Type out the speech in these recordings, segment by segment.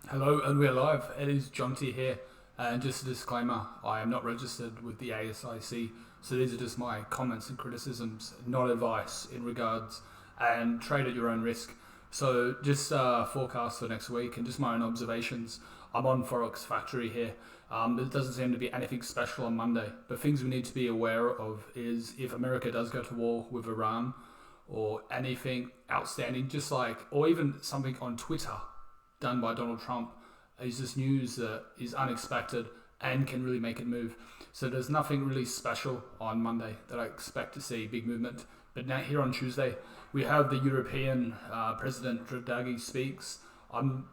Hello, and we're live. It is John T here, and just a disclaimer: I am not registered with the ASIC, so these are just my comments and criticisms, not advice in regards, and trade at your own risk. So, just forecast for next week and just my own observations. I'm on forex factory here. There doesn't seem to be anything special on Monday, but things we need to be aware of is if America does go to war with Iran, or anything outstanding, just like, or even something on Twitter done by Donald Trump is just news that is unexpected and can really make it move. So there's nothing really special on Monday that I expect to see big movement. But now here on Tuesday, we have the European President Draghi speaks. I'm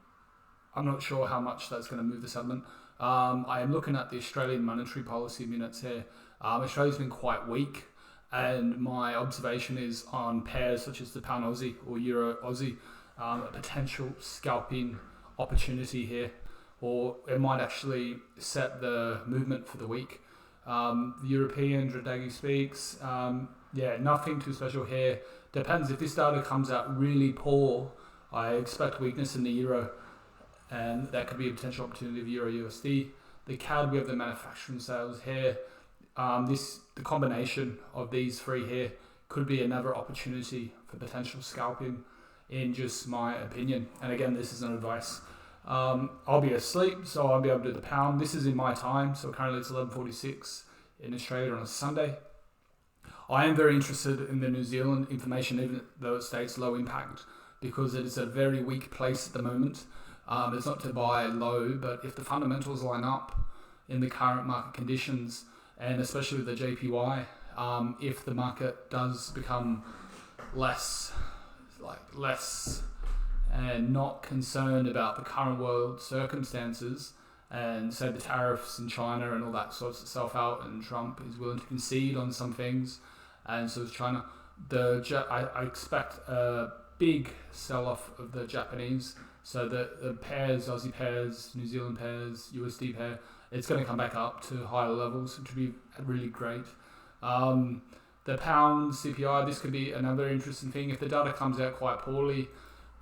not sure how much that's going to move the settlement. I am looking at the Australian monetary policy minutes here. Australia's been quite weak, and my observation is on pairs such as the pound Aussie or Euro Aussie, a potential scalping opportunity here, or it might actually set the movement for the week. The European Draghi speaks. Nothing too special here. Depends if this data comes out really poor. I expect weakness in the euro, and that could be a potential opportunity of Euro USD. The CAD, we have the manufacturing sales here. The combination of these three here could be another opportunity for potential scalping, in just my opinion. And again, this isn't advice. I'll be asleep, so I'll be able to do the pound. This is in my time, so currently it's 11:46 in Australia on a Sunday. I am very interested in the New Zealand information, even though it states low impact, because it is a very weak place at the moment. It's not to buy low, but if the fundamentals line up in the current market conditions, and especially with the JPY, if the market does become less and not concerned about the current world circumstances, and say the tariffs in China and all that sorts itself out, and Trump is willing to concede on some things, and so is China. I expect a big sell-off of the Japanese. So the pairs, Aussie pairs, New Zealand pairs, USD pair, it's going to come back up to higher levels, which would be really great. The pound CPI, this could be another interesting thing. If the data comes out quite poorly,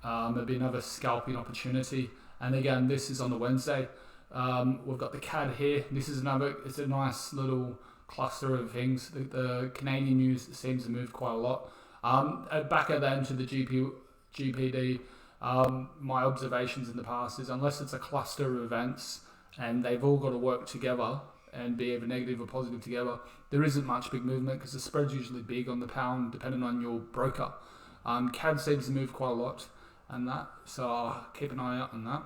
there'll be another scalping opportunity. And again, this is on the Wednesday. We've got the CAD here. It's a nice little cluster of things. The Canadian news seems to move quite a lot. Back at that into the GPD, my observations in the past is unless it's a cluster of events and they've all got to work together and be either negative or positive together, there isn't much big movement because the spread's usually big on the pound depending on your broker. CAD seems to move quite a lot and that, so I'll keep an eye out on that.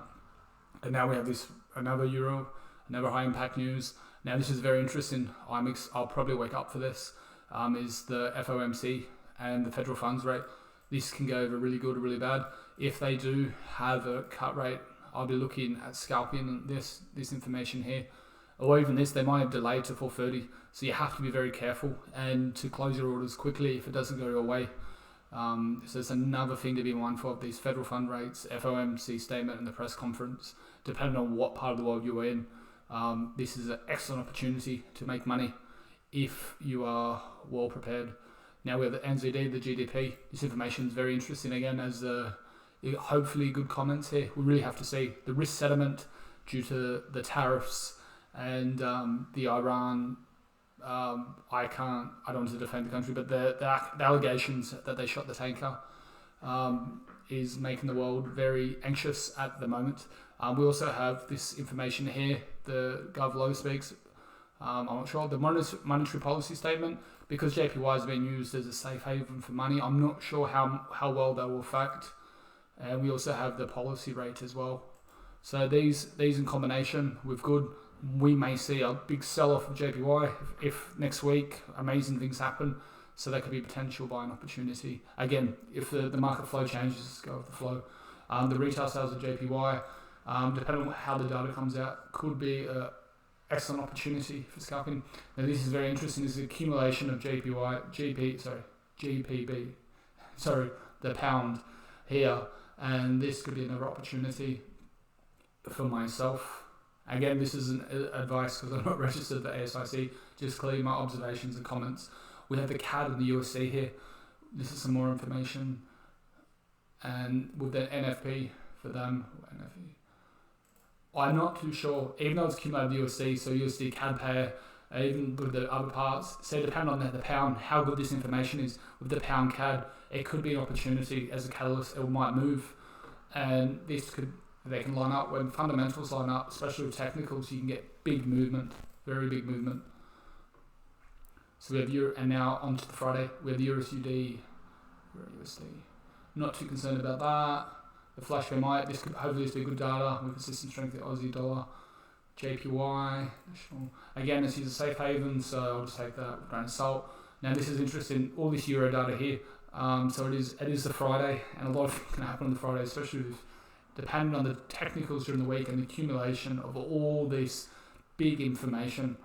And now we have another euro, another high impact news. Now this is very interesting. I'll probably wake up for this. Is the FOMC and the federal funds rate. This can go over really good or really bad. If they do have a cut rate, I'll be looking at scalping this information here, or even this. They might have delayed to 4:30, so you have to be very careful and to close your orders quickly if it doesn't go your way. So it's another thing to be mindful of, these federal fund rates, FOMC statement, and the press conference. Depending on what part of the world you're in, this is an excellent opportunity to make money if you are well prepared. Now we have the NZD, the GDP. This information is very interesting again, as hopefully good comments here. We really have to see the risk settlement due to the tariffs and the Iran. I don't want to defend the country, but the allegations that they shot the tanker is making the world very anxious at the moment. We also have this information here. The Gov Low speaks. I'm not sure. The monetary policy statement, because JPY is being used as a safe haven for money, I'm not sure how well that will affect. And we also have the policy rate as well. So these in combination with good, we may see a big sell-off of JPY if next week amazing things happen. So that could be potential buying opportunity. Again, if the market flow changes, go with the flow. The retail sales of JPY, depending on how the data comes out, could be an excellent opportunity for scalping. Now this is very interesting. This is accumulation of GPB, the pound here. And this could be another opportunity for myself. Again, this isn't advice because I'm not registered at ASIC, just clearly my observations and comments. We have the CAD and the USD here. This is some more information. And with the NFP for them, NFP, I'm not too sure, even though it's cumulative USD, so USD CAD pair, even with the other parts, say depending on the pound, how good this information is with the pound CAD, it could be an opportunity as a catalyst. It might move, and they can line up when fundamentals line up, especially with technicals. You can get big movement, very big movement. So we have Euro, and now on to the Friday. We have the USD. Not too concerned about that. The flash PMI, this could hopefully be good data with consistent strength of the Aussie dollar. JPY, national. Again, this is a safe haven, so I'll just take that with a grain of salt. Now this is interesting, all this Euro data here. So it is the Friday, and a lot of things can happen on the Friday, especially depending on the technicals during the week and the accumulation of all this big information.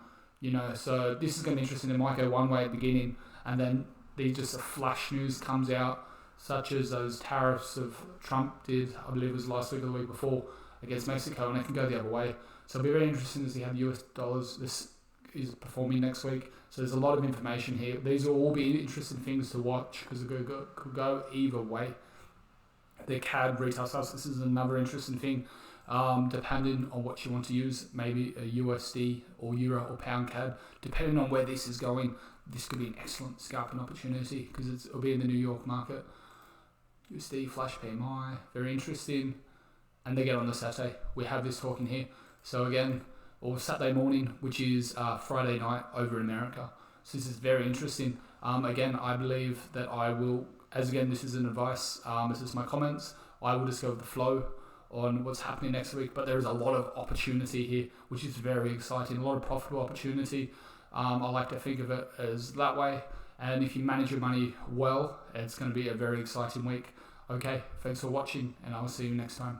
So this is going to be interesting. It might go one way at the beginning, and then just a flash news comes out, such as those tariffs of Trump did, I believe it was last week or the week before, against Mexico, and it can go the other way. So it'll be very interesting to see how the US dollars this is performing next week. So there's a lot of information here. These will all be interesting things to watch because it could go either way. The CAD retail sales, this is another interesting thing. Depending on what you want to use, maybe a USD or Euro or Pound CAD, depending on where this is going, this could be an excellent scalping opportunity because it'll be in the New York market. USD flash PMI, very interesting. And they get on the Saturday. We have this talking here. So again, or Saturday morning, which is Friday night over in America. So this is very interesting. Again, I believe that I will, as again, this is an advice, this is my comments, I will just go with the flow on what's happening next week, but there is a lot of opportunity here, which is very exciting, a lot of profitable opportunity. I like to think of it as that way, and if you manage your money well, it's going to be a very exciting week. Okay, thanks for watching, and I will see you next time.